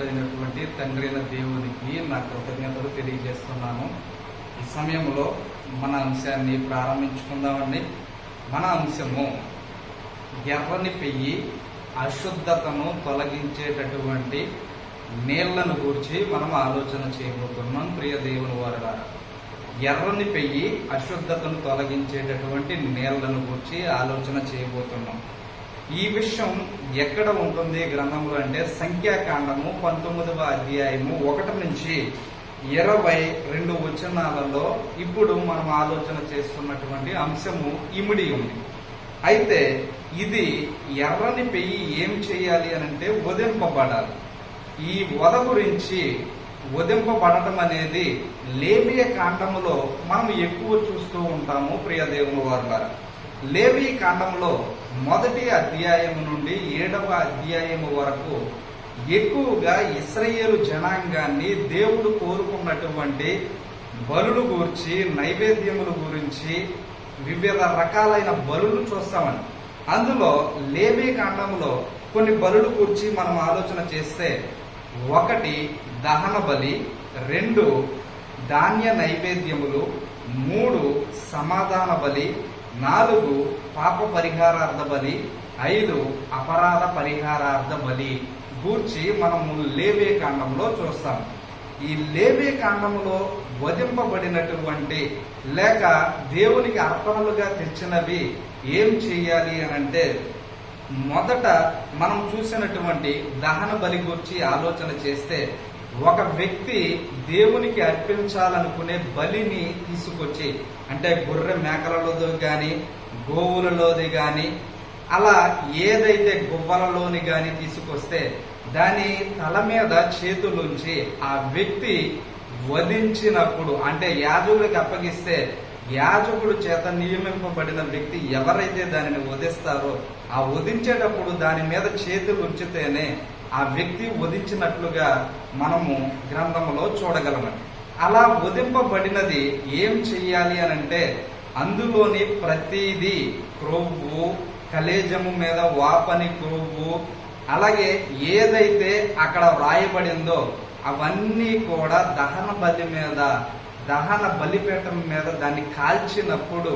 పరిశుద్ధుడైనటువంటి తండ్రి అయిన దేవునికి నా కృతజ్ఞతలు తెలియజేస్తున్నాను. ఈ సమయంలో మన అంశాన్ని ప్రారంభించుకుందామండి. మన అంశము ఎర్రని పెయ్యి అశుద్ధతను తొలగించేటటువంటి నీళ్లను గురించి మనం ఆలోచన చేయబోతున్నాం. ప్రియ దేవుని వారలారా, ఎర్రని పెయ్యి అశుద్ధతను తొలగించేటటువంటి నీళ్లను గురించి ఆలోచన చేయబోతున్నాం. ఈ విషయం ఎక్కడ ఉంటుంది గ్రంథంలో అంటే సంఖ్యాకాండము 19వ అధ్యాయము 1 నుంచి 22 వచనాలలో ఇప్పుడు మనం ఆలోచన చేస్తున్నటువంటి అంశము ఇమిడి ఉంది. అయితే ఇది ఎర్రని పెయ్యి ఏం చేయాలి అనంటే వధింపబడాలి. ఈ వధ గురించి వధింపబడటం అనేది లేవియ కాండములో మనం ఎక్కువ చూస్తూ ఉంటాము. ప్రియ దేవుని వారులారా, లేవియ కాండంలో 1వ అధ్యాయం నుండి 7వ అధ్యాయం వరకు ఎక్కువగా ఇశ్రాయేలు జనాంగాన్ని దేవుడు కోరుకున్నటువంటి బలుల గురించి, నైవేద్యముల గురించి, వివిధ రకాలైన బలులు చూస్తామని. అందులో లేవియ కాండంలో కొన్ని బలుల గురించి మనం ఆలోచన చేస్తే 1 దహన బలి, 2 ధాన్య నైవేద్యములు, 3 సమాధాన బలి, 4 పాప పరిహారార్థ బలి, 5 అపరాధ పరిహారార్థ బలి గూర్చి మనము లేవియ కాండంలో చూస్తాం. ఈ లేవియ కాండంలో వధింపబడినటువంటి లేక దేవునికి అర్పణలుగా తెచ్చినవి ఏం చేయాలి అనంటే, మొదట మనం చూసినటువంటి దహన బలి గురించి ఆలోచన చేస్తే, ఒక వ్యక్తి దేవునికి అర్పించాలనుకునే బలిని తీసుకొచ్చి, అంటే గొర్రె మేకలలోది కానీ, గోవులలోది కానీ, అలా ఏదైతే గువ్వలలోని కానీ తీసుకొస్తే దాని తల మీద చేతులుంచి ఆ వ్యక్తి వధించినప్పుడు, అంటే యాజకుడికి అప్పగిస్తే యాజకుడు చేత నియమింపబడిన వ్యక్తి ఎవరైతే దానిని వధిస్తారో ఆ వధించేటప్పుడు దాని మీద చేతులు ఉంచితేనే ఆ వ్యక్తి వధించినట్లుగా మనము గ్రంథంలో చూడగలమని. అలా వధింపబడినది ఏం చెయ్యాలి అనంటే, అందులోని ప్రతిదీ క్రొవ్వు, కలేజము మీద వాపని క్రొవ్వు, అలాగే ఏదైతే అక్కడ వ్రాయబడిందో అవన్నీ కూడా దహన బలి మీద, దహన బలిపీఠం మీద దాన్ని కాల్చినప్పుడు,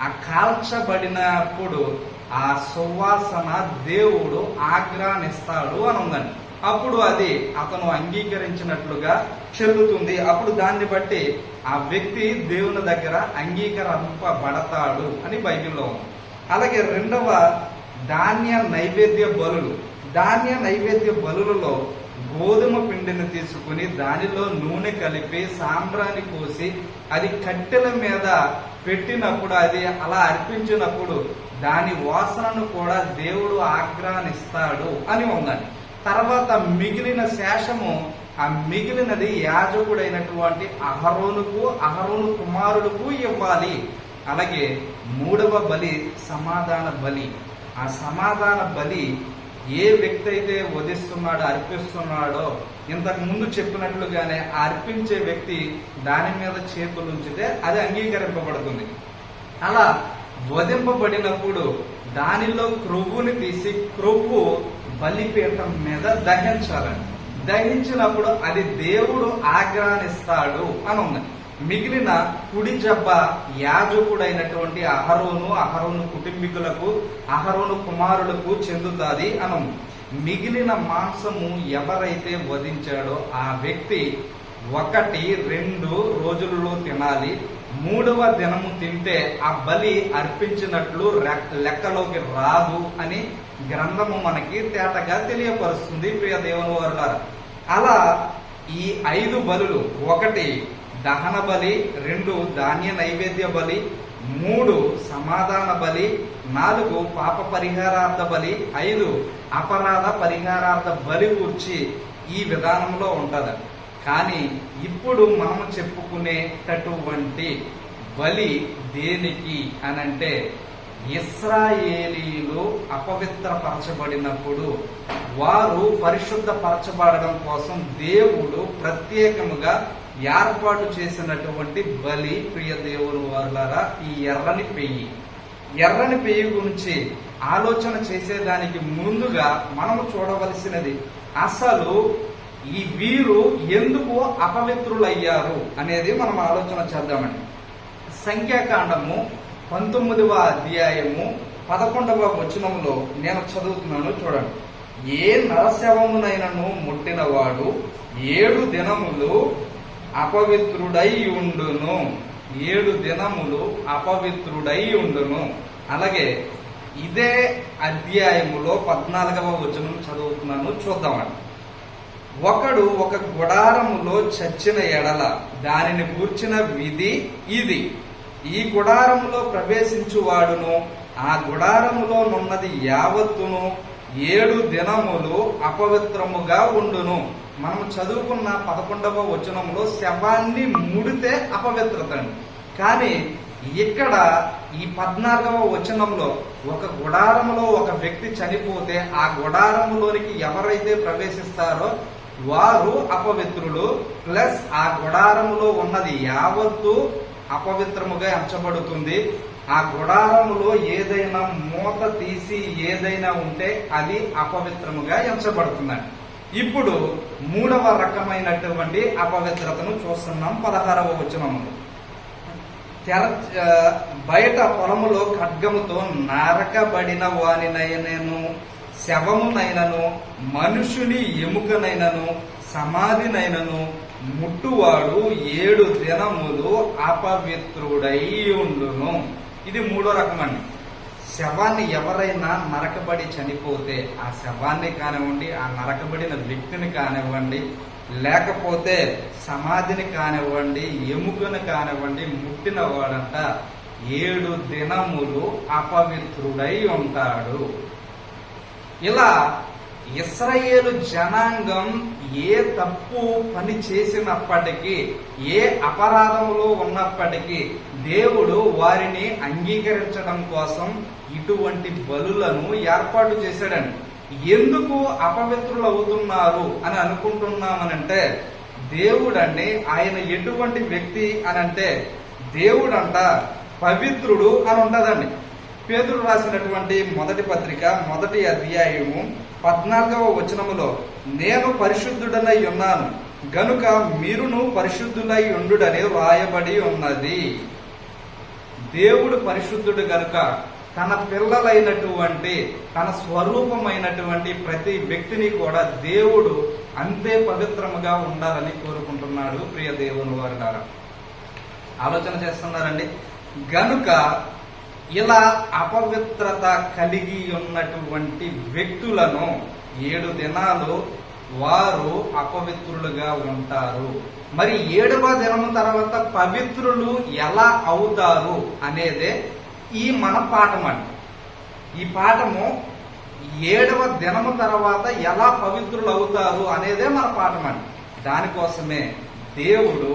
ఆ కాల్చబడినప్పుడు ఆ సువాసన దేవుడు ఆగ్రహిస్తాడు అని ఉందండి. అప్పుడు అది అతను అంగీకరించినట్లుగా చెల్లుతుంది. అప్పుడు దాన్ని బట్టి ఆ వ్యక్తి దేవుని దగ్గర అంగీకరింపబడతాడు అని బైబిల్లో ఉంది. అలాగే 2వ ధాన్య నైవేద్య బలులు. ధాన్య నైవేద్య బలులలో గోధుమ పిండిని తీసుకుని దానిలో నూనె కలిపి సాంబ్రాణి పోసి అది కట్టెల మీద పెట్టినప్పుడు, అది అలా అర్పించినప్పుడు దాని వాసనను కూడా దేవుడు ఆగ్రహిస్తాడు అని ఉందండి. తర్వాత మిగిలిన శేషము, ఆ మిగిలినది యాజకుడైనటువంటి అహరోనుకు, అహరోను కుమారులకు ఇవ్వాలి. అలాగే 3వ బలి సమాధాన బలి. ఆ సమాధాన బలి ఏ వ్యక్తి అయితే వధిస్తున్నాడో, అర్పిస్తున్నాడో, ఇంతకు ముందు చెప్పినట్లుగానే అర్పించే వ్యక్తి దాని మీద చేతులు ఉంచితే అది అంగీకరింపబడుతుంది. అలా వధింపబడినప్పుడు దానిలో క్రొవ్వుని తీసి క్రొవ్వు బలిపీఠం మీద దహించాలని. దహించినప్పుడు అది దేవుడు ఆగ్రహిస్తాడు అని ఉంది. మిగిలిన కుడి జబ్బ యాజకుడైనటువంటి అహరోను, అహరోను కుటుంబీకులకు, అహరోను కుమారులకు చెందుతాది అను. మిగిలిన మాంసము ఎవరైతే వధించాడో ఆ వ్యక్తి 1-2 రోజులలో తినాలి. 3వ దినము తింటే ఆ బలి అర్పించినట్లు లెక్కలోకి రాదు అని గ్రంథము మనకి తేటగా తెలియపరుస్తుంది. ప్రియ దేవుని వారులారా, అలా ఈ 5 బలులు, 1 దహన బలి, 2 ధాన్య నైవేద్య బలి, 3 సమాధాన బలి, 4 పాప పరిహారార్థ బలి, 5 అపరాధ పరిహారార్థ బలి గురించి ఈ విధానంలో ఉంటది. కానీ ఇప్పుడు మనం చెప్పుకునేటటువంటి బలి దేనికి అనంటే, ఇశ్రాయేలీలు అపవిత్రపరచబడినప్పుడు వారు పరిశుద్ధపరచబడడం కోసం దేవుడు ప్రత్యేకముగా ఏర్పాటు చేసినటువంటి బలి. ప్రియ దేవుని వారులారా, ఈ ఎర్రని పెయ్యి. ఎర్రని పెయ్యి గురించి ఆలోచన చేసేదానికి ముందుగా మనము చూడవలసినది, అసలు వీరు ఎందుకు అపవిత్రులయ్యారు అనేది మనం ఆలోచన చేద్దామండి. సంఖ్యాకాండము 19వ అధ్యాయము 11వ వచనంలో నేను చదువుతున్నాను, చూడండి. ఏ నరశవమునైనను ముట్టినవాడు 7 దినములు అపవిత్రుడై ఉండును. 7 దినములు అపవిత్రుడై ఉండును. అలాగే ఇదే అధ్యాయములో 14వ వచనం చదువుతున్నాను, చూద్దామండి. ఒకడు ఒక గుడారములో చచ్చిన ఎడల దానిని గూర్చిన విధి ఇది: ఈ గుడారములో ప్రవేశించువాడును ఆ గుడారములో నున్నది యావత్తును 7 దినములు అపవిత్రముగా ఉండును. మనం చదువుకున్న 11వ వచనంలో శవాన్ని ముడితే అపవిత్రత అండి. కానీ ఇక్కడ ఈ 14వ వచనంలో ఒక గుడారములో ఒక వ్యక్తి చనిపోతే ఆ గుడారములోనికి ఎవరైతే ప్రవేశిస్తారో వారు అపవిత్రులు, ప్లస్ ఆ గుడారములో ఉన్నది యావత్తు అపవిత్రముగా ఎంచబడుతుంది. ఆ గుడారములో ఏదైనా మూత తీసి ఏదైనా ఉంటే అది అపవిత్రముగా ఎంచబడుతుందండి. ఇప్పుడు 3వ రకమైనటువంటి అపవిత్రతను చూస్తున్నాం 16వ వచనములో. బయట పొలములో ఖడ్గముతో నరకబడిన వానినైనను, శవమునైనను, మనుషుని ఎముకనైనను, సమాధినైనను ముట్టువాడు 7 దినములు అపవిత్రుడై ఉండును. ఇది 3వ రకమండి. శవాన్ని ఎవరైనా నరకబడి చనిపోతే ఆ శవాన్ని కానివ్వండి, ఆ నరకబడిన వ్యక్తిని కానివ్వండి, లేకపోతే సమాధిని కానివ్వండి, ఎముకను కానివ్వండి, ముట్టిన వాడంట 7 దినములు అపవిత్రుడై ఉంటాడు. ఇలా ఇశ్రాయేలు జనాంగం ఏ తప్పు పని చేసినప్పటికీ, ఏ అపరాధములో ఉన్నప్పటికీ దేవుడు వారిని అంగీకరించడం కోసం ఇటువంటి బలులను ఏర్పాటు చేశాడండి. ఎందుకు అపవిత్రులు అవుతున్నారు అని అనుకుంటున్నామనంటే, దేవుడండి ఆయన ఎటువంటి వ్యక్తి అని అంటే, దేవుడంట పవిత్రుడు అని ఉంటదండి. పేతురు రాసినటువంటి మొదటి పత్రిక 1వ అధ్యాయము 14వ వచనములో, నేను పరిశుద్ధుడనై ఉన్నాను గనుక మీరును పరిశుద్ధులై ఉండుడని రాయబడి ఉన్నది. దేవుడు పరిశుద్ధుడు గనుక తన పిల్లలైనటువంటి, తన స్వరూపమైనటువంటి ప్రతి వ్యక్తిని కూడా దేవుడు అంతే పవిత్రముగా ఉండాలని కోరుకుంటున్నాడు. ప్రియ దేవుని వారులారా, ఆలోచన చేస్తున్నారండి. గనుక ఇలా అపవిత్రత కలిగి ఉన్నటువంటి వ్యక్తులను 7 దినాలు వారు అపవిత్రులుగా ఉంటారు. మరి 7వ దినము తర్వాత పవిత్రులు ఎలా అవుతారు అనేదే ఈ మన పాఠం అండి. ఈ పాఠము 7వ దినము తర్వాత ఎలా పవిత్రులు అవుతారు అనేదే మన పాఠం అండి. దానికోసమే దేవుడు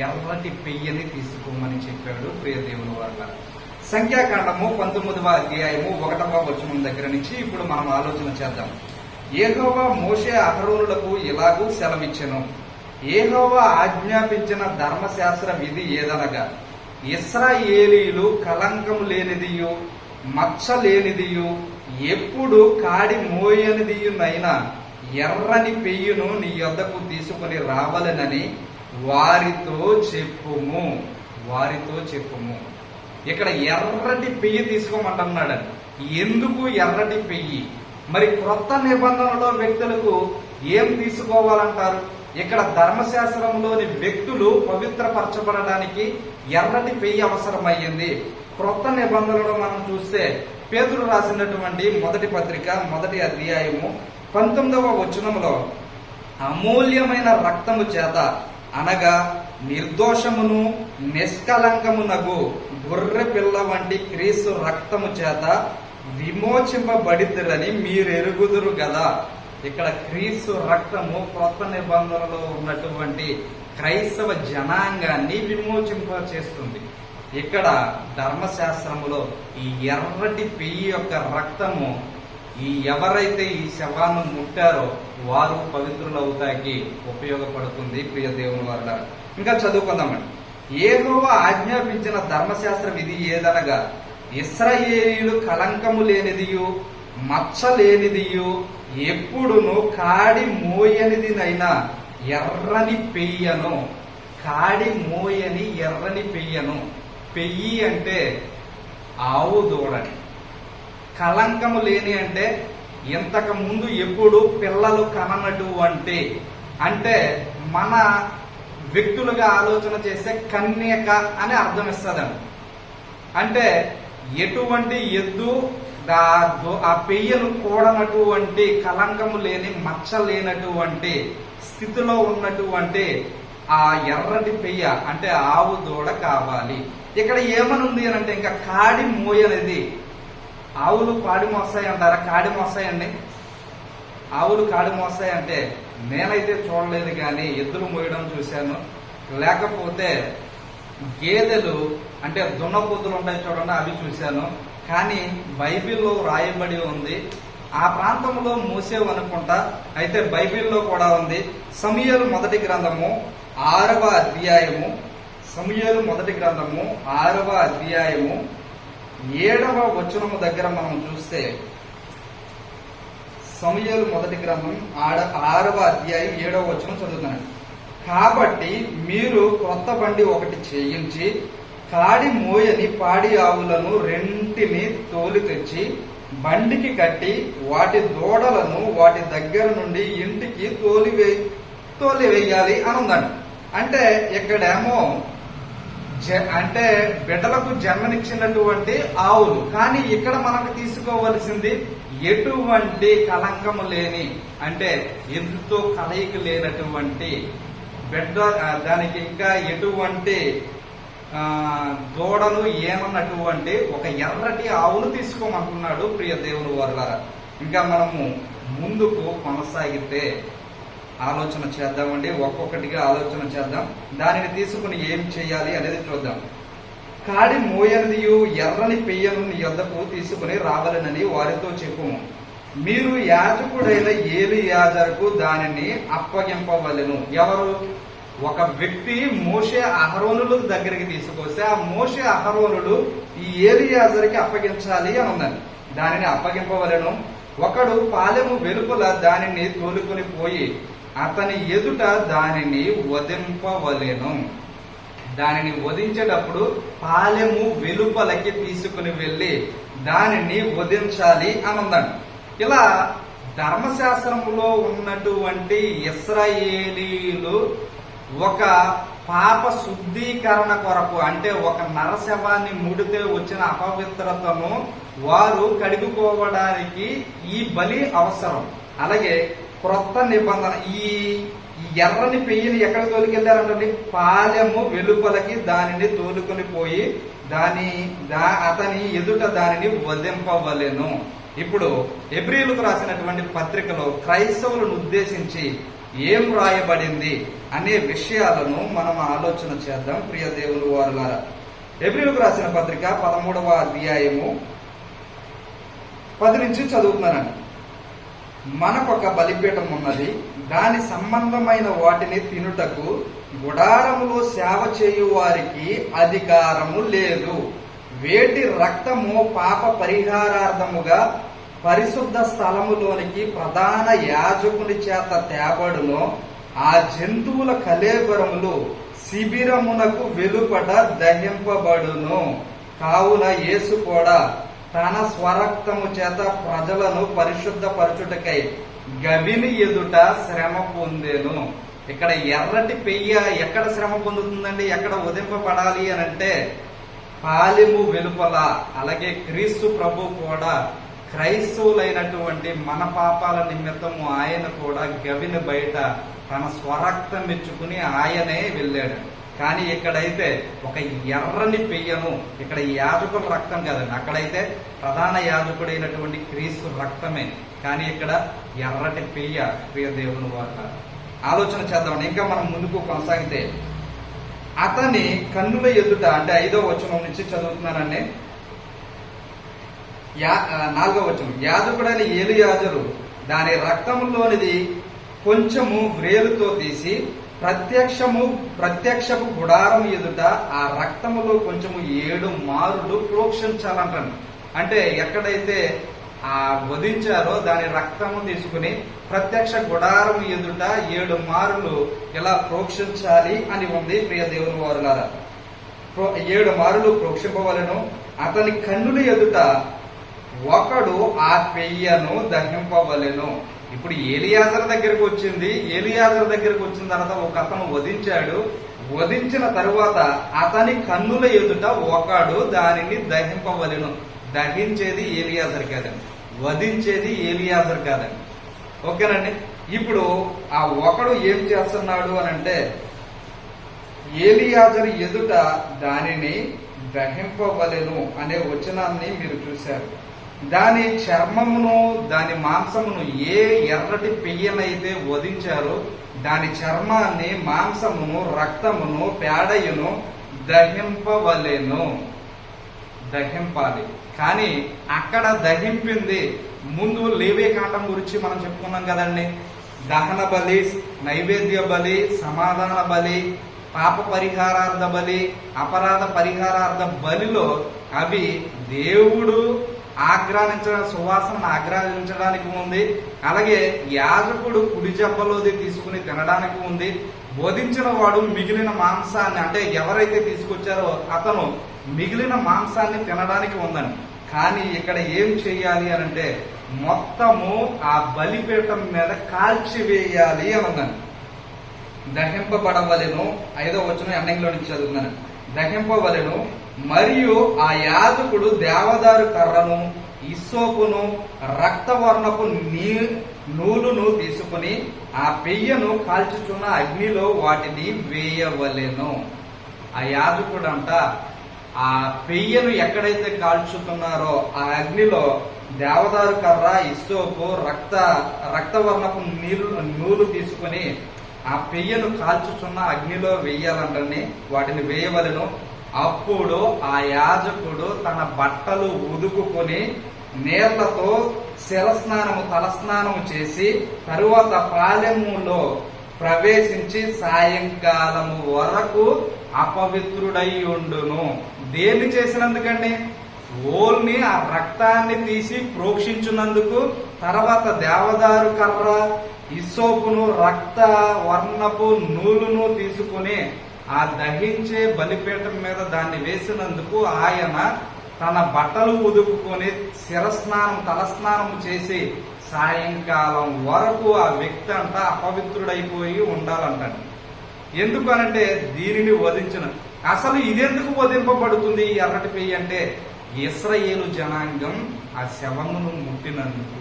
ఎర్రటి పెయ్యని తీసుకోమని చెప్పాడు. ప్రియ దేవుని వారులారా, సంఖ్యాకాండము 19వ అధ్యాయము 1వ వచనం దగ్గర నుంచి ఇప్పుడు మనం ఆలోచన చేద్దాం. యెహోవా మోషే అహరోనులకు ఇలాగూ సెలవిచ్చెను. యెహోవా ఆజ్ఞాపించిన ధర్మశాస్త్ర విధి ఏదనగా, ఇశ్రాయేలీయులు కలంకము లేనిదియు మచ్చ లేనిదియు ఎప్పుడు కాడి మోయనిదియునైనా ఎర్రని పెయ్యును నీ యొద్దకు తీసుకుని రావాలనని వారితో చెప్పుము. వారితో చెప్పుము. ఇక్కడ ఎర్రటి పెయ్యి తీసుకోమంటున్నాడండి. ఎందుకు ఎర్రటి పెయ్యి? మరి క్రొత్త నిబంధనలో వ్యక్తులకు ఏం తీసుకోవాలంటారు? ఇక్కడ ధర్మశాస్త్రంలోని వ్యక్తులు పవిత్రపరచబడడానికి ఎర్రటి పెయ్యి అవసరమయ్యింది. క్రొత్త నిబంధనలో మనం చూస్తే పేతురు రాసినటువంటి మొదటి పత్రిక 1వ అధ్యాయము 19వ వచనంలో, అమూల్యమైన రక్తము చేత అనగా నిర్దోషమును నిష్కలంకమునగు గొర్రె పిల్ల వంటి క్రీస్తు రక్తము చేత విమోచింపబడిద్దరని మీరెరుగుదురు గదా. ఇక్కడ క్రీస్తు రక్తము క్రొత్త నిబంధనలో ఉన్నటువంటి క్రైస్తవ జనాంగాన్ని విమోచింప చేస్తుంది. ఇక్కడ ధర్మశాస్త్రములో ఈ ఎర్రటి పెయ్యి యొక్క రక్తము ఎవరైతే ఈ శవాన్ని ముట్టారో వారు పవిత్రులవుతాకి ఉపయోగపడుతుంది. ప్రియ దేవుని వారులారా, ఇంకా చదువుకుందామండి. యెహోవా ఆజ్ఞాపించిన ధర్మశాస్త్ర విధి ఏదనగా, ఇశ్రాయేలీయులు కలంకము లేనిదియు మచ్చ లేనిదియు ఎప్పుడును కాడి మోయనిదినైనా ఎర్రని పెయ్యను, కాడి మోయని ఎర్రని పెయ్యను. పెయ్యి అంటే ఆవు దూడని, కళంకము లేని అంటే ఇంతకు ముందు ఎప్పుడు పిల్లలు కననటువంటి, అంటే మన వ్యక్తులుగా ఆలోచన చేసే కన్యక అని అర్థం ఇస్తుందండి. అంటే ఎటువంటి ఎద్దు ఆ పెయ్యను కూడనటువంటి, కలంకము లేని, మచ్చ లేనటువంటి స్థితిలో ఉన్నటువంటి ఆ ఎర్రటి పెయ్య అంటే ఆవు దూడ కావాలి. ఇక్కడ ఏమనుంది అని అంటే ఇంకా కాడి మోయనిది. ఆవులు కాడి మోస్తాయి అంటారా? కాడి మోస్తాయండి. ఆవులు కాడి మోస్తాయి అంటే నేనైతే చూడలేదు, కానీ ఎద్దులు మోయడం చూశాను. లేకపోతే గేదెలు అంటే దున్నపోతులు ఉంటాయి చూడండి, అవి చూశాను. కానీ బైబిల్లో రాయబడి ఉంది, ఆ ప్రాంతంలో మోసేవు అనుకుంటా. అయితే బైబిల్లో కూడా ఉంది. సమూయేలు మొదటి గ్రంథము 6వ అధ్యాయము, సమూయేలు మొదటి గ్రంథము 6వ అధ్యాయము 7వ వచనము దగ్గర మనం చూస్తే, సమూయేలు మొదటి గ్రంథం 6వ అధ్యాయం 7వ వచనం చదువుతున్నాను. కాబట్టి మీరు క్రొత్త బండి ఒకటి చేయించి కాడి మోయని పాడి ఆవులను రెంటిని తోలి తెచ్చి బండికి కట్టి వాటి దూడలను వాటి దగ్గర నుండి ఇంటికి తోలివేయాలి అని ఉందండి. అంటే ఇక్కడేమో అంటే బిడ్డలకు జన్మనిచ్చినటువంటి ఆవులు, కానీ ఇక్కడ మనకు తీసుకోవలసింది ఎటువంటి కలంకము లేని, అంటే ఎద్దుతో కలయిక లేనటువంటి బిడ్డ, దానికి ఇంకా ఎటువంటి దూడలు ఏమన్నటువంటి ఒక ఎర్రటి ఆవును తీసుకోమంటున్నాడు ప్రియ దేవుని వారలారా. ఇంకా మనము ముందుకు కొనసాగితే ఆలోచన చేద్దామండి, ఒక్కొక్కటిగా ఆలోచన చేద్దాం. దానిని తీసుకుని ఏం చేయాలి అనేది చూద్దాం. కాడి మోయనిదియు ఎర్రని పెయ్యను నీ యొద్దకు తీసుకుని రావాలనని వారితో చెప్పుము. మీరు యాజకుడైన ఏలీయాజరుకు దానిని అప్పగింపవలెను. ఎవరు? ఒక వ్యక్తి మోషే అహరోనుల దగ్గరికి తీసుకొస్తే ఆ మోషే అహరోనులు ఈ ఏలీయాజరుకి అప్పగించాలి అని ఉందండి. దానిని అప్పగింపవలెను. ఒకడు పాలెము వెలుపల దానిని తోలుకొని పోయి అతని ఎదుట దానిని వధింపవలెను. దానిని వధించేటప్పుడు పాలెము వెలుపలకి తీసుకుని వెళ్ళి దానిని వధించాలి అని ఉందండి. ఇలా ధర్మశాస్త్రములో ఉన్నటువంటి ఇశ్రాయేలీలు ఒక పాప శుద్ధీకరణ కొరకు, అంటే ఒక నరశవాన్ని ముడితే వచ్చిన అపవిత్రతను వారు కడుగుకోవడానికి ఈ బలి అవసరం. అలాగే క్రొత్త నిబంధన ఈ ఎర్రని పెయ్యిని ఎక్కడ తోలుకెళ్లారంటే పాలెము వెలుపలకి దానిని తోలుకొని పోయి అతని ఎదుట దానిని వధింపవలెను. ఇప్పుడు హెబ్రీయులకు రాసినటువంటి పత్రికలో క్రైస్తవులను ఉద్దేశించి ఏం రాయబడింది అనే విషయాలను మనం ఆలోచన చేద్దాం ప్రియ దేవుని వారులారా. హెబ్రీయులకు రాసిన పత్రిక 13వ అధ్యాయము 10 నుంచి చదువుతున్నానండి. మనకొక బలిపీఠం ఉన్నది, దాని సంబంధమైన వాటిని తినుటకు గుడారములో సేవ చేయు వారికి అధికారము లేదు. వేటి రక్తము పాప పరిహారార్థముగా పరిశుద్ధ స్థలములోనికి ప్రధాన యాజకుని చేత తేబడును. ఆ జంతువుల కళేబరములు శిబిరమునకు వెలుపట దహింపబడును. కావున యేసు కూడా తన స్వరక్తము చేత ప్రజలను పరిశుద్ధపరచుటకై గవిని ఎదుట శ్రమ పొందెను. ఇక్కడ ఎర్రటి పెయ్య ఎక్కడ శ్రమ పొందుతుందండి? ఎక్కడ వధింపబడాలి అని అంటే పాలెము వెలుపల. అలాగే క్రీస్తు ప్రభు కూడా క్రైస్తవులైనటువంటి మన పాపాల నిమిత్తము ఆయన కూడా గవిని బయట తన స్వరక్తం మెచ్చుకుని ఆయనే వెళ్ళాడు. కానీ ఇక్కడైతే ఒక ఎర్రని పెయ్యను, ఇక్కడ యాజకుల రక్తం కదండి, అక్కడైతే ప్రధాన యాజకుడైనటువంటి క్రీస్తు రక్తమే. కానీ ఇక్కడ ఎర్రటి పెయ్య. ప్రియ దేవుని వారు ఆలోచన చేద్దామండి. ఇంకా మనం ముందుకు కొనసాగితే అతని కన్నుల ఎదుట, అంటే 5వ వచనం నుంచి చదువుతున్నానండి, 4వ వచనం. యాజకుడైన ఏలీయాజరు దాని రక్తంలోనిది కొంచెము వ్రేలుతో తీసి ప్రత్యక్షపు గుడారం ఎదుట ఆ రక్తములో కొంచెము 7 మారులు ప్రోక్షించాలంటాను. అంటే ఎక్కడైతే వధించారో దాని రక్తము తీసుకుని ప్రత్యక్ష గుడారం ఎదుట 7 మారులు ఇలా ప్రోక్షించాలి అని ఉంది. ప్రియ దేవుని వారులారా, 7 మారులు ప్రోక్షింపవలెను. అతని కన్నుల ఎదుట ఒకడు ఆ పెయ్యను దహింపవలెను. ఇప్పుడు ఏలియాజరు దగ్గరకు వచ్చింది. ఏలియాజరు దగ్గరకు వచ్చిన తర్వాత ఒక అతను వధించాడు. వధించిన తరువాత అతని కన్నుల ఎదుట ఒకడు దానిని దహింపవలెను. దహించేది ఏలియాజరు కాదండి, వధించేది ఏలియాజరు కాదండి. ఓకేనండి. ఇప్పుడు ఆ ఒకడు ఏం చేస్తున్నాడు అని అంటే, ఏలియాజరు ఎదుట దానిని దహింపవలెను అనే వచనాన్ని మీరు చూశారు. దాని చర్మమును దాని మాంసమును ఏ ఎర్రటి పెయ్యనైతే వధించారో దాని చర్మాన్ని, మాంసమును, రక్తమును, పేడయును దహింపవలెను. దహింపాలి. కానీ అక్కడ దహింపింది ముందు లేవే కాండం గురించి మనం చెప్పుకున్నాం కదండి. దహన బలి, నైవేద్య బలి, సమాధాన బలి, పాప పరిహారార్థ బలి, అపరాధ పరిహారార్థ బలిలో అవి దేవుడు సువాసనను ఆగ్రహించడానికి ఉంది. అలాగే యాజకుడు కుడి జబ్బలోది తీసుకుని తినడానికి ఉంది. బోధించిన వాడు మిగిలిన మాంసాన్ని, అంటే ఎవరైతే తీసుకొచ్చారో అతను మిగిలిన మాంసాన్ని తినడానికి ఉందని. కానీ ఇక్కడ ఏం చేయాలి అని అంటే, మొత్తము ఆ బలిపీఠం మీద కాల్చివేయాలి అని ఉందని. దహింపబడవలెను. 5వ వచనం ఎండింగ్లో నుంచి చదువుతున్నాను. దహింపవలెను. మరియు ఆ యాజకుడు దేవదారు కర్రను, ఇస్సోపును, రక్తవర్ణపు నూలును తీసుకుని ఆ పెయ్యను కాల్చుచున్న అగ్నిలో వాటిని వేయవలెను. ఆ యాజకుడు అంట ఆ పెయ్యను ఎక్కడైతే కాల్చుతున్నారో ఆ అగ్నిలో దేవదారు కర్ర, ఇస్సోపు, రక్తవర్ణపు నూలు తీసుకుని ఆ పెయ్యను కాల్చుచున్న అగ్నిలో వేయాలంటని వాటిని వేయవలెను. అప్పుడు ఆ యాజకుడు తన బట్టలు ఉదుకుని నీళ్లతో శిరస్నానము, తలస్నానము చేసి తరువాత పాలెములో ప్రవేశించి సాయంకాలము వరకు అపవిత్రుడై ఉండును. దేన్ని చేసినందుకండి? ఓల్ని ఆ రక్తాన్ని తీసి ప్రోక్షించున్నందుకు, తర్వాత దేవదారు కర్ర, ఇస్సోపును, రక్త వర్ణపు నూలును తీసుకుని ఆ దహించే బలిపీఠం మీద దాన్ని వేసినందుకు ఆయన తన బట్టలు ఉదుకుని శిరస్నానం, తలస్నానం చేసి సాయంకాలం వరకు ఆ వ్యక్తి అంట అపవిత్రుడైపోయి ఉండాలంటండి. ఎందుకు అనంటే దీనిని వధించిన. అసలు ఇదెందుకు వధింపబడుతుంది ఈ ఎర్రటి పెయ్యి అంటే, ఇశ్రాయేలు జనాంగం ఆ శవమును ముట్టినందుకు.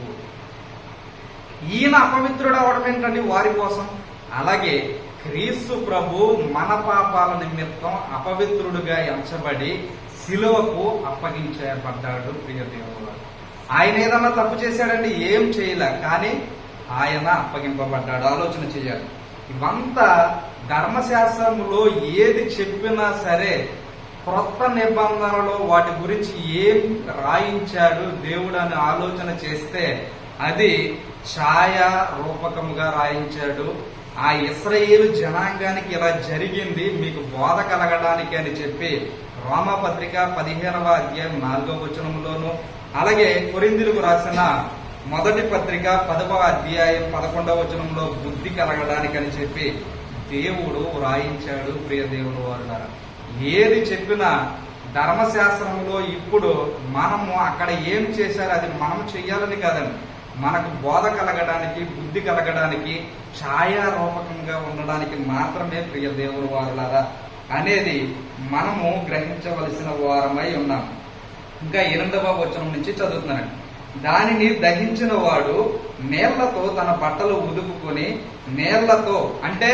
ఈయన అపవిత్రుడు అవడం ఏంటండి వారి కోసం. అలాగే క్రీస్తు ప్రభు మన పాపాల నిమిత్తం అపవిత్రుడుగా ఎంచబడి శిలువకు అప్పగించబడ్డాడు. ప్రియ దేవుడు, ఆయన ఏదన్నా తప్పు చేశాడండి? ఏం చేయలే, కానీ ఆయన అప్పగింపబడ్డాడు. ఆలోచన చేయాలి. ఇవంతా ధర్మశాస్త్రములో ఏది చెప్పినా సరే క్రొత్త నిబంధనలో వాటి గురించి ఏం రాయించాడు దేవుడు అని ఆలోచన చేస్తే అది ఛాయా రూపకముగా రాయించాడు. ఆ ఇశ్రాయేలు జనాంగానికి ఇలా జరిగింది మీకు బోధ కలగడానికి అని చెప్పి రోమాపత్రిక 15వ అధ్యాయం 4వ వచనంలోను, అలాగే కొరింథీయులకు రాసిన మొదటి పత్రిక 10వ అధ్యాయం 11వ వచనంలో బుద్ధి కలగడానికి అని చెప్పి దేవుడు రాయించాడు. ప్రియ దేవుడు వారులారా, ఏది చెప్పినా ధర్మశాస్త్రంలో ఇప్పుడు మనము అక్కడ ఏం చేశారో అది మనం చెయ్యాలని కాదండి, మనకు బోధ కలగడానికి, బుద్ధి కలగడానికి, ఛాయారూపకంగా ఉండడానికి మాత్రమే ప్రియ దేవుడు వారులారా అనేది మనము గ్రహించవలసిన వారమై ఉన్నాం. ఇంకా 8వ వచనం నుంచి చదువుతున్నాను. దానిని దహించిన వాడు నీళ్లతో తన బట్టలు ఉదుకుని, నీళ్లతో అంటే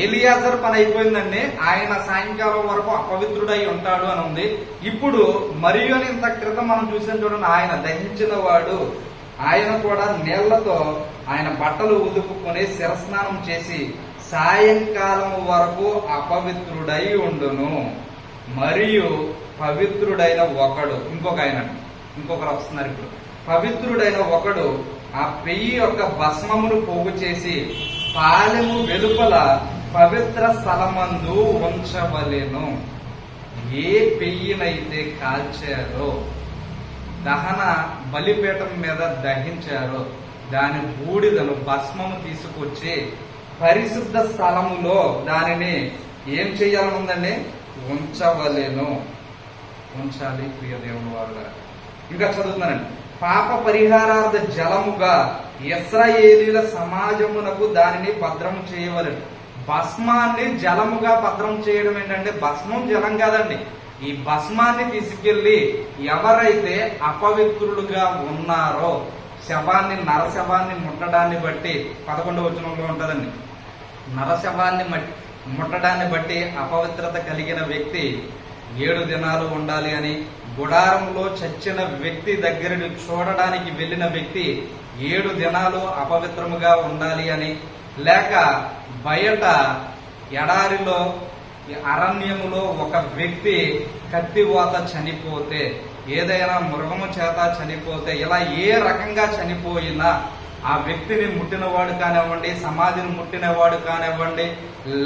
ఏలియాజర్ పని అయిపోయిందండి, ఆయన సాయంకాలం వరకు అపవిత్రుడై ఉంటాడు అని ఉంది. ఇప్పుడు మరియు అని ఇంత క్రితం మనం చూసాం చూడండి, ఆయన దహించిన వాడు ఆయన కూడా నీళ్లతో ఆయన బట్టలు ఉదుకుని శిరస్నానం చేసి సాయంకాలం వరకు అపవిత్రుడై ఉండును. మరియు పవిత్రుడైన ఒకడు, ఇంకొకరు వస్తున్నారు ఇప్పుడు, పవిత్రుడైన ఒకడు ఆ పెయ్యి యొక్క భస్మమును పోగు చేసి పాలెము వెలుపల పవిత్ర స్థలమందు ఉంచవలెను. ఏ పెయ్యినైతే కాల్చారో దహన బలిపీఠం మీద దహించారో దాని బూడిదను భస్మము తీసుకొచ్చి పరిశుద్ధ స్థలములో దానిని ఏం చేయాలనుందండి? ఉంచవలెను. ఉంచాలి ప్రియ దేవుని వారు. ఇంకా చదువుతున్నానండి. పాప పరిహారార్థ జలముగా ఇశ్రాయేలీల సమాజమునకు దానిని భద్రము చేయవలెను. భస్మాన్ని జలముగా భద్రం చేయడం ఏంటంటే, భస్మం జలం కాదండి. ఈ భస్మాన్ని తీసుకెళ్లి ఎవరైతే అపవిత్రులుగా ఉన్నారో నరశవాన్ని ముట్టడాన్ని బట్టి 11వ వచనంలో ఉంటుందండి. నరశవాన్ని ముట్టడాన్ని బట్టి అపవిత్రత కలిగిన వ్యక్తి 7 దినాలు ఉండాలి అని, గుడారంలో చచ్చిన వ్యక్తి దగ్గరని చూడడానికి వెళ్ళిన వ్యక్తి 7 దినాలు అపవిత్రముగా ఉండాలి అని, లేక బయట ఎడారిలో అరణ్యములో ఒక వ్యక్తి కత్తివాత చనిపోతే, ఏదైనా మృగము చేత చనిపోతే, ఇలా ఏ రకంగా చనిపోయినా ఆ వ్యక్తిని ముట్టినవాడు కానివ్వండి, సమాధిని ముట్టినవాడు కానివ్వండి,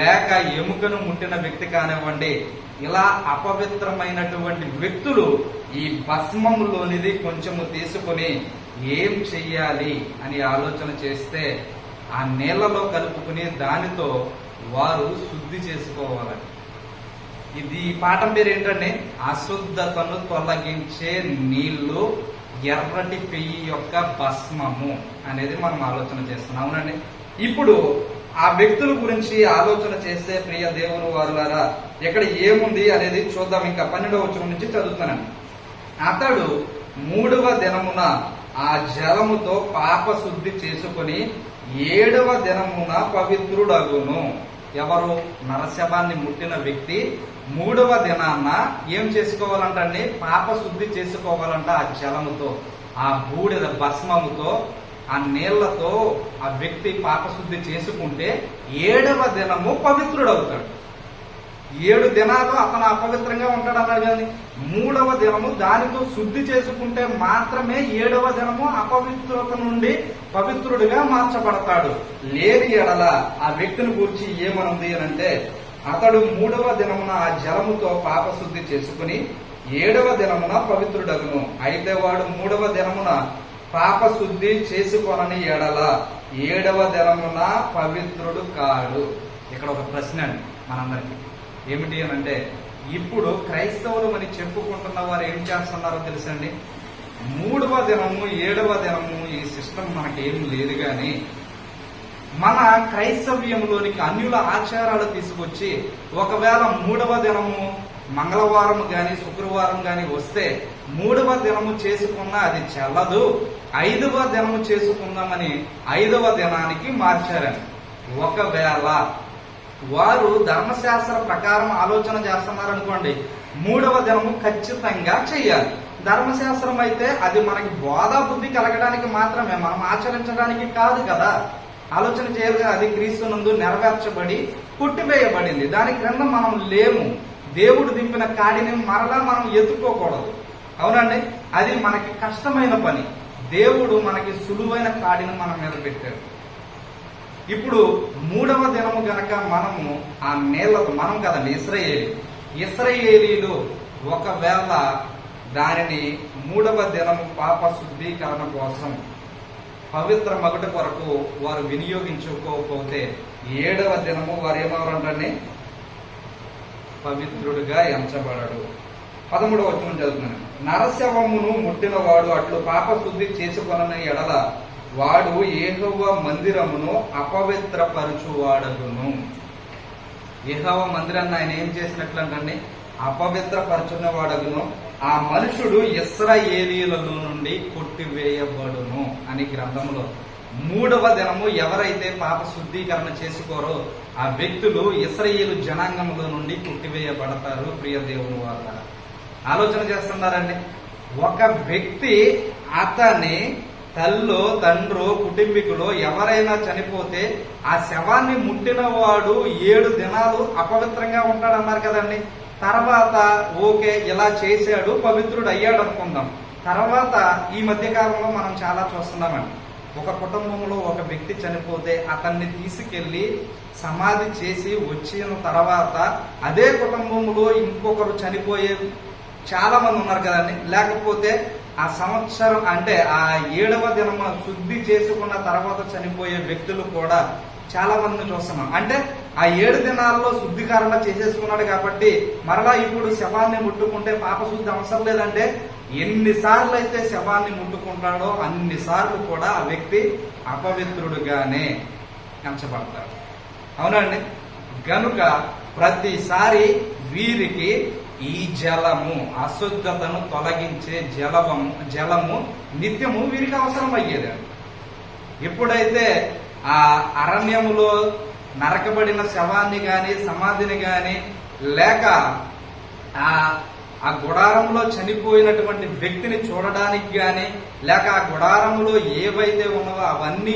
లేక ఎముకను ముట్టిన వ్యక్తి కానివ్వండి, ఇలా అపవిత్రమైనటువంటి వ్యక్తులు ఈ భస్మములోనిది కొంచెము తీసుకుని ఏం చెయ్యాలి అని ఆలోచన చేస్తే, ఆ నీళ్లలో కలుపుకుని దానితో వారు శుద్ధి చేసుకోవాలని. ఈ పాఠం పేరు ఏంటంటే, అశుద్ధతను తొలగించే నీళ్లు, ఎర్రటి పెయ్యి యొక్క భస్మము అనేది మనం ఆలోచన చేస్తున్నాం. అవునండి. ఇప్పుడు ఆ వ్యక్తుల గురించి ఆలోచన చేస్తే ప్రియ దేవుని వారులారా, ఇక్కడ ఏముంది అనేది చూద్దాం. ఇంకా 12వ వచనం నుంచి చదువుతానండి. అతడు 3వ దినమున ఆ జలముతో పాప శుద్ధి చేసుకుని 7వ దినమున పవిత్రుడగును. ఎవరు? నరశవాన్ని ముట్టిన వ్యక్తి 3వ దినాన్న ఏం చేసుకోవాలంటే, పాప శుద్ధి చేసుకోవాలంట. ఆ జలముతో, ఆ బూడిద భస్మముతో, ఆ నీళ్లతో ఆ వ్యక్తి పాప శుద్ధి చేసుకుంటే 7వ దినము పవిత్రుడవుతాడు. 7 దినాలు అతను అపవిత్రంగా ఉంటాడు అన్నాడు. కానీ 3వ దినము దానితో శుద్ధి చేసుకుంటే మాత్రమే 7వ దినము అపవిత్రత నుండి పవిత్రుడిగా మార్చబడతాడు. లేని ఎడల ఆ వ్యక్తిని గురించి ఏమనుంది అంటే, అతడు 3వ దినమున ఆ జలముతో పాప శుద్ధి చేసుకుని 7వ దినమున పవిత్రుడగును. అయితే వాడు 3వ దినమున పాప శుద్ధి చేసుకొనని ఎడల 7వ దినమున పవిత్రుడు కాడు. ఇక్కడ ఒక ప్రశ్న అండి మనందరికి. ఏమిటి అని అంటే, ఇప్పుడు క్రైస్తవులు అని చెప్పుకుంటున్న వారు ఏం చేస్తున్నారో తెలుసండి? 3వ దినము 7వ దినము ఈ సిస్టమ్ మనకేం లేదు, కానీ మన క్రైస్తవ్యంలోనికి అన్యుల ఆచారాలు తీసుకొచ్చి, ఒకవేళ 3వ దినము మంగళవారం గాని శుక్రవారం గాని వస్తే 3వ దినము చేసుకున్నా అది చెల్లదు, 5వ దినము చేసుకుందామని 5వ దినానికి మార్చారని. ఒకవేళ వారు ధర్మశాస్త్ర ప్రకారం ఆలోచన చేస్తున్నారనుకోండి, 3వ దినము ఖచ్చితంగా చెయ్యాలి. ధర్మశాస్త్రం అయితే అది మనకి బోధా బుద్ధి కలగడానికి మాత్రమే, మనం ఆచరించడానికి కాదు కదా. ఆలోచన చేయాలి. అది క్రీస్తునందు నెరవేర్చబడి కొట్టివేయబడింది. దాని క్రింద మనం లేము. దేవుడు దింపిన కాడిని మరలా మనం ఎత్తుకోకూడదు. అవునండి. అది మనకి కష్టమైన పని. దేవుడు మనకి సులువైన కాడిని మన మీద పెట్టాడు. ఇప్పుడు 3వ దినము గనక మనము ఆ నీళ్లతో, మనం కదండి ఇశ్రాయేలీలు ఒకవేళ దానిని 3వ దినము పాప శుద్ధీకరణ కోసం పవిత్ర మగుట కొరకు వారు వినియోగించుకోకపోతే 7వ దినము వారు ఏమవరంటే పవిత్రుడిగా ఎంచబడడు. 13వ వచనం చదువుతున్నాను. నరశవమును ముట్టినవాడు అట్లు పాప శుద్ధి చేసుకొనని ఎడల వాడు యెహోవా మందిరమును అపవిత్రపరచువాడగును. యెహోవా మందిరాన్ని ఆయన ఏం చేసినట్లంటే అపవిత్రపరచున్నవాడగును. ఆ మనుషుడు ఇశ్రాయేలీయులలో నుండి కొట్టివేయబడును అని గ్రంథంలో. 3వ దినము ఎవరైతే పాప శుద్ధీకరణ చేసుకోరో ఆ వ్యక్తులు ఇశ్రాయేలు జనాంగంలో నుండి కొట్టివేయబడతారు. ప్రియ దేవుని వారు ఆలోచన చేస్తున్నారండి. ఒక వ్యక్తి అతని తల్లో తండ్రో కుటుంబీకులో ఎవరైనా చనిపోతే ఆ శవాన్ని ముట్టినవాడు 7 దినాలు అపవిత్రంగా ఉంటాడన్నారు కదండి. తర్వాత ఓకే ఇలా చేశాడు, పవిత్రుడు అయ్యాడు అనుకుందాం. తర్వాత ఈ మధ్య కాలంలో మనం చాలా చూస్తున్నామండి. ఒక కుటుంబంలో ఒక వ్యక్తి చనిపోతే అతన్ని తీసుకెళ్లి సమాధి చేసి వచ్చిన తర్వాత అదే కుటుంబంలో ఇంకొకరు చనిపోయే చాలా మంది ఉన్నారు కదండి. లేకపోతే ఆ సంవత్సరం అంటే ఆ 7వ దినము శుద్ధి చేసుకున్న తర్వాత చనిపోయే వ్యక్తులు కూడా చాలా మందిని చూస్తున్నాం. అంటే ఆ 7 దినాల్లో శుద్ధీకరణ చేసేసుకున్నాడు కాబట్టి మరలా ఇప్పుడు శవాన్ని ముట్టుకుంటే పాపశుద్ధి అవసరం లేదంటే ఎన్నిసార్లు అయితే శవాన్ని ముట్టుకుంటాడో అన్నిసార్లు కూడా ఆ వ్యక్తి అపవిత్రుడుగానే ఎంచబడతాడు. అవునండి. గనుక ప్రతిసారి వీరికి ఈ జలము, అశుద్ధతను తొలగించే జలము నిత్యము వీరికి అవసరం అయ్యేదండి. ఎప్పుడైతే ఆ అరణ్యములో నరకబడిన శవాన్ని గాని సమాధిని గాని లేక ఆ గుడారంలో చనిపోయినటువంటి వ్యక్తిని చూడడానికి గాని లేక ఆ గుడారంలో ఏవైతే ఉన్నావో అవన్నీ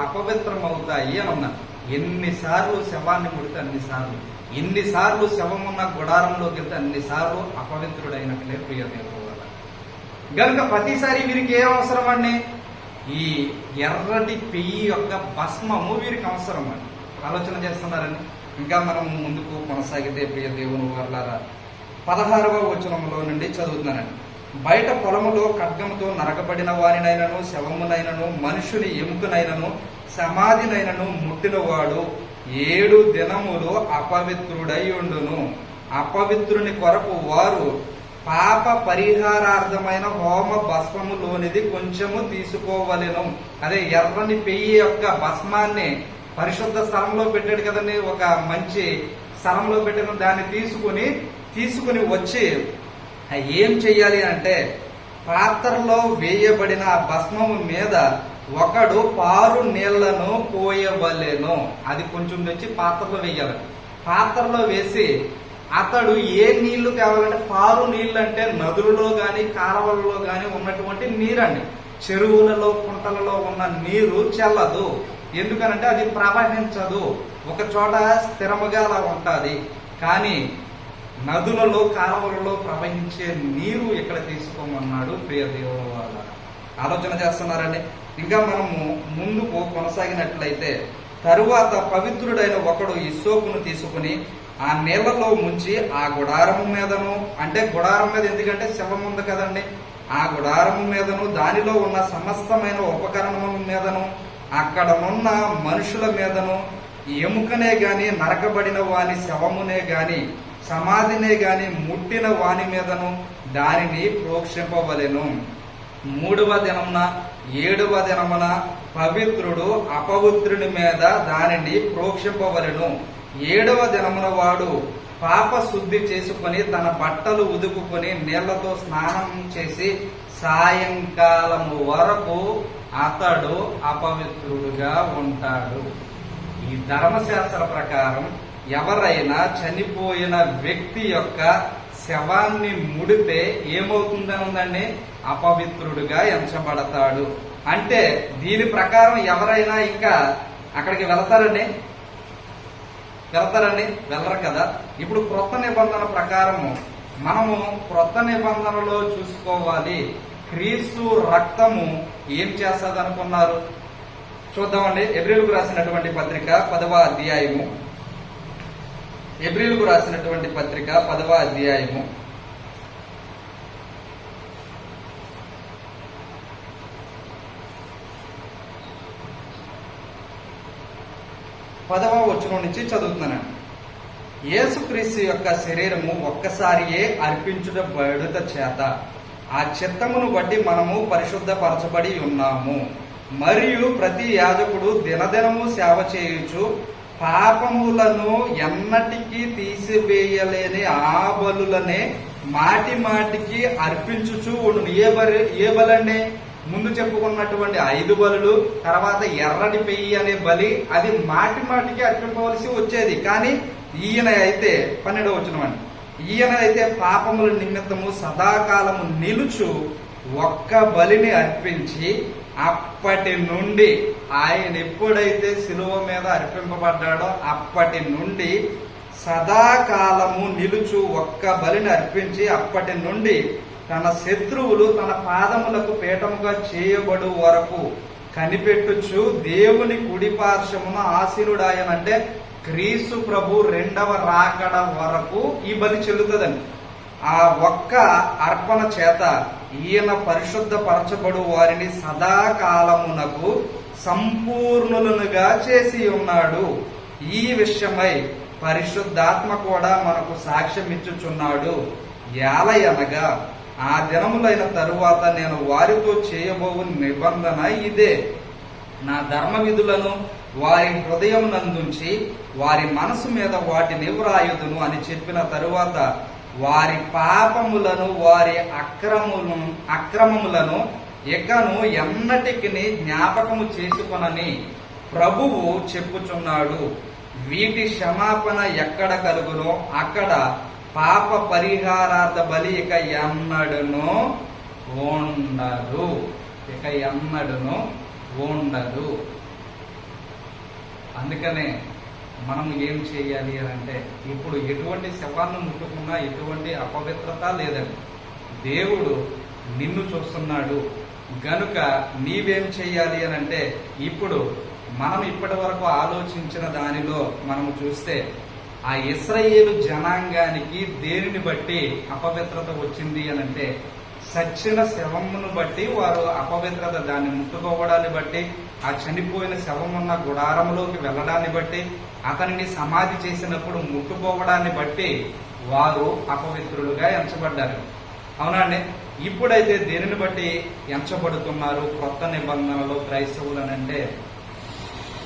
అపవిత్రం అవుతాయి అని ఉన్నారు. ఎన్నిసార్లు శవాన్ని ముడితే అన్నిసార్లు, ఎన్నిసార్లు శవం ఉన్న గుడారంలోకి వెళ్తే అన్నిసార్లు అపవిత్రుడైనట్లే ప్రియ దేవుడు వల్ల. గనుక ప్రతిసారి వీరికి ఏం అవసరం అండి? ఈ ఎర్రటి పెయ్యి యొక్క భస్మము వీరికి అవసరం అండి. ఆలోచన చేస్తున్నారని ఇంకా మనం ముందుకు కొనసాగితే ప్రియ దేవుని వర్లారా 16వ వచనంలో నుండి చదువుతున్నానండి. బయట పొలములో ఖడ్గముతో నరకబడిన వారినైనను శవమునైనను మనుషుని ఎముకనైనను సమాధినైనను ముట్టినవాడు 7 దినములు అపవిత్రుడై ఉండును. అపవిత్రుని కొరకు వారు పాప పరిహారార్థమైన హోమ భస్మములోనిది కొంచెము తీసుకోవలెను. అదే ఎర్రని పెయ్యి యొక్క భస్మాన్ని పరిశుద్ధ స్థలంలో పెట్టాడు కదండి, ఒక మంచి స్థలంలో పెట్టిన దాన్ని తీసుకుని వచ్చి ఏం చెయ్యాలి అంటే పాత్రలో వేయబడిన ఆ భస్మము మీద ఒకడు పారు నీళ్లను పోయవలెను. అది కొంచెం తెచ్చి పాత్రలో వేయాలి. పాత్రలో వేసి అతడు ఏ నీళ్లు కావాలంటే పారు నీళ్ళు అంటే నదులలో గాని కాలువలలో గాని ఉన్నటువంటి నీరండి. చెరువులలో కుంటలలో ఉన్న నీరు చెల్లదు. ఎందుకనంటే అది ప్రవహించదు, ఒక చోట స్థిరముగా అలా ఉంటుంది. కానీ నదులలో కాలువలలో ప్రవహించే నీరు ఇక్కడ తీసుకోమన్నాడు ప్రియ దేవుని వాళ్ళ. ఆలోచన చేస్తున్నారండి. ఇంకా మనము ముందుకు కొనసాగినట్లయితే తరువాత పవిత్రుడైన ఒకడు ఇస్సోపును తీసుకుని ఆ నీళ్లలో ముంచి ఆ గుడారము మీదను, అంటే గుడారం మీద ఎందుకంటే శవం ఉంది కదండి, ఆ గుడారము మీదను దానిలో ఉన్న సమస్తమైన ఉపకరణముల మీదను అక్కడనున్న మనుషుల మీదను ఎముకనే గాని నరకబడిన వాని శవమునే గాని సమాధినే గాని ముట్టిన వాని మీదను దానిని ప్రోక్షింపవలెను. 3వ దినమున 7వ దినమున పవిత్రుడు అపవిత్రుని మీద దానిని ప్రోక్షింపవలెను. 7వ దినమున వాడు పాప శుద్ధి చేసుకుని తన బట్టలు ఉదుకుని నీళ్లతో స్నానం చేసి సాయంకాలము వరకు అతడు అపవిత్రుడుగా ఉంటాడు. ఈ ధర్మశాస్త్ర ప్రకారం ఎవరైనా చనిపోయిన వ్యక్తి యొక్క శవాన్ని ముడితే ఏమవుతుందని ఉందండి? అపవిత్రుడుగా ఎంచబడతాడు. అంటే దీని ప్రకారం ఎవరైనా ఇంకా అక్కడికి వెళ్తారండి? వెళ్ళరు కదా. ఇప్పుడు క్రొత్త నిబంధన ప్రకారము మనము క్రొత్త నిబంధనలో చూసుకోవాలి. క్రీస్తు రక్తము ఏం చేస్తుంది అనుకున్నారు? చూద్దామండి. ఎబ్రీలుకు రాసినటువంటి పత్రిక 10వ అధ్యాయము. ఎబ్రీలుకు రాసినటువంటి పత్రిక 10వ అధ్యాయము 10వ వచనం నుంచి చదువుతున్నాను. యేసుక్రీస్తు యొక్క శరీరము ఒక్కసారియే అర్పించుట బడుట చేత ఆ చిత్తమును బట్టి మనము పరిశుద్ధపరచబడి ఉన్నాము. మరియు ప్రతి యాజకుడు దినదినము సేవ చేయుచు పాపములను ఎన్నటికీ తీసివేయలేని ఆ బలులనే మాటి మాటికి అర్పించుచు ఉండు. ఏ బలండి? ముందు చెప్పుకున్నటువంటి 5 బలులు, తర్వాత ఎర్రటి పెయ్యి అనే బలి, అది మాటి మాటికి అర్పింపవలసి వచ్చేది. కానీ ఈయన అయితే 12వ వచనం అండి, ఈయన అయితే పాపముల నిమిత్తము సదాకాలము నిలుచు ఒక్క బలిని అర్పించి అప్పటి నుండి ఆయన ఎప్పుడైతే శిలువ మీద అర్పింపబడ్డాడో అప్పటి నుండి సదాకాలము నిలుచు ఒక్క బలిని అర్పించి అప్పటి నుండి తన శత్రువులు తన పాదములకు పీఠముగా చేయబడు వరకు కనిపెట్టుచు దేవుని కుడి పార్శ్వమున ఆసీనుడాయనంటే క్రీస్తు ప్రభు 2వ రాకడ వరకు ఈ బలి చెల్లుతుందండి. ఆ ఒక్క అర్పణ చేత ఈయన పరిశుద్ధపరచబడు వారిని సదాకాలమునకు సంపూర్ణులనుగా చేసి ఉన్నాడు. ఈ విషయమై పరిశుద్ధాత్మ కూడా మనకు సాక్ష్యం ఇచ్చుచున్నాడు. ఏలయనగా ఆ దినములైన తరువాత నేను వారితో చేయబోవు నిబంధన ఇదే, నా ధర్మ విధులను వారి హృదయం నందుంచి వారి మనసు మీద వాటిని వ్రాయుదును అని చెప్పిన తరువాత వారి పాపములను వారి అక్రమములను ఇకను ఎన్నటికి జ్ఞాపకము చేసుకొనని ప్రభువు చెప్పుచున్నాడు. వీటి క్షమాపణ ఎక్కడ కలుగునో అక్కడ పాప పరిహారార్థ బలి ఇక ఎన్నడును ఉండదు. అందుకనే మనం ఏం చేయాలి అని అంటే, ఇప్పుడు ఎటువంటి శవాన్ని ముట్టుకున్నా ఎటువంటి అపవిత్రత లేదండి. దేవుడు నిన్ను చూస్తున్నాడు గనుక నీవేం చేయాలి అని అంటే, ఇప్పుడు మనం ఇప్పటి వరకు ఆలోచించిన దానిలో మనము చూస్తే ఆ ఇశ్రాయేలు జనాంగానికి దేనిని బట్టి అపవిత్రత వచ్చింది అని అంటే, సచ్చిన శవమును బట్టి వారు అపవిత్రత, దాన్ని ముట్టుకోవడాన్ని బట్టి, ఆ చనిపోయిన శవమున్న గుడారంలోకి వెళ్ళడాన్ని బట్టి, అతనిని సమాధి చేసినప్పుడు ముట్టుకోవడాన్ని బట్టి వారు అపవిత్రులుగా ఎంచబడ్డారు. అవునండి. ఇప్పుడైతే దేనిని బట్టి ఎంచబడుతున్నారు క్రొత్త నిబంధనలో క్రైస్తవులు అంటే,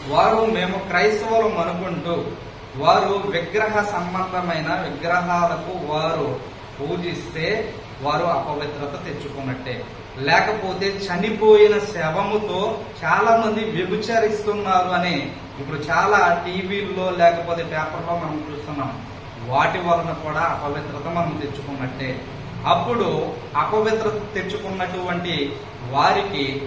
వారు మేము క్రైస్తవులం అనుకుంటూ వారు విగ్రహ సంబంధమైన విగ్రహాలకు వారు పూజిస్తే వారు అపవిత్రత తెచ్చుకున్నట్టే. లేకపోతే చనిపోయిన శవముతో చాలా మంది వ్యభిచరిస్తున్నారు అని ఇప్పుడు చాలా టీవీల్లో లేకపోతే పేపర్లో మనం చూస్తున్నాం. వాటి వలన కూడా అపవిత్రత మనం తెచ్చుకున్నట్టే. అప్పుడు అపవిత్రత తెచ్చుకున్నటువంటి వారికి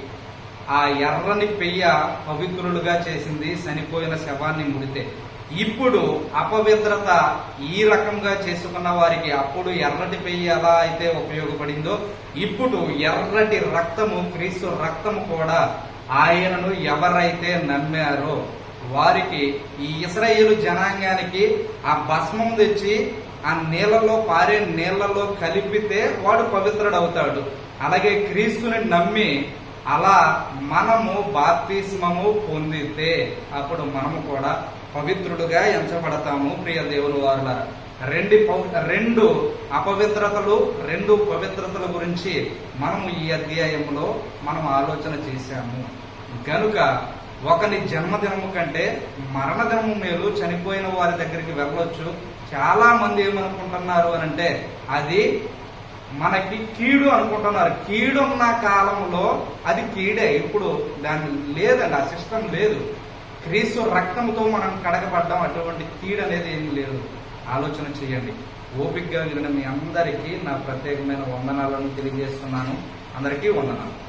ఆ ఎర్రని పెయ్య పవిత్రులుగా చేసింది చనిపోయిన శవాన్ని ముడితే. ఇప్పుడు అపవిత్రత ఈ రకంగా చేసుకున్న వారికి అప్పుడు ఎర్రటి పెయ్యి ఎలా అయితే ఉపయోగపడిందో, ఇప్పుడు ఎర్రటి రక్తము, క్రీస్తు రక్తము కూడా ఆయనను ఎవరైతే నమ్మారో వారికి, ఈ ఇశ్రాయేలు జనాంగానికి ఆ భస్మం తెచ్చి ఆ నీళ్లలో, పారే నీళ్లలో కలిపితే వాడు పవిత్రుడవుతాడు. అలాగే క్రీస్తుని నమ్మి అలా మనము బాప్తిస్మము పొందితే అప్పుడు మనము కూడా పవిత్రుడుగా ఎంచబడతాము. ప్రియ దేవుని వారులారా, రెండు అపవిత్రతలు, రెండు పవిత్రతల గురించి మనము ఈ అధ్యాయంలో మనం ఆలోచన చేశాము. గనుక ఒకని జన్మదినము కంటే మరణ దినము మేలు. చనిపోయిన వారి దగ్గరికి వెళ్ళొచ్చు. చాలా మంది ఏమనుకుంటున్నారు అని అంటే, అది మనకి కీడు అనుకుంటున్నారు. కీడున్న కాలంలో అది కీడే. ఇప్పుడు దాని లేదండి, ఆ సిస్టమ్ లేదు. క్రీస్తు రక్తంతో మనం కడగబడ్డాం. అటువంటి కీడు అనేది ఏమీ లేదు. ఆలోచన చేయండి. ఓపికగా విన్న మీ అందరికీ నా ప్రత్యేకమైన వందనాలను తెలియజేస్తున్నాను. అందరికీ వందనాలు.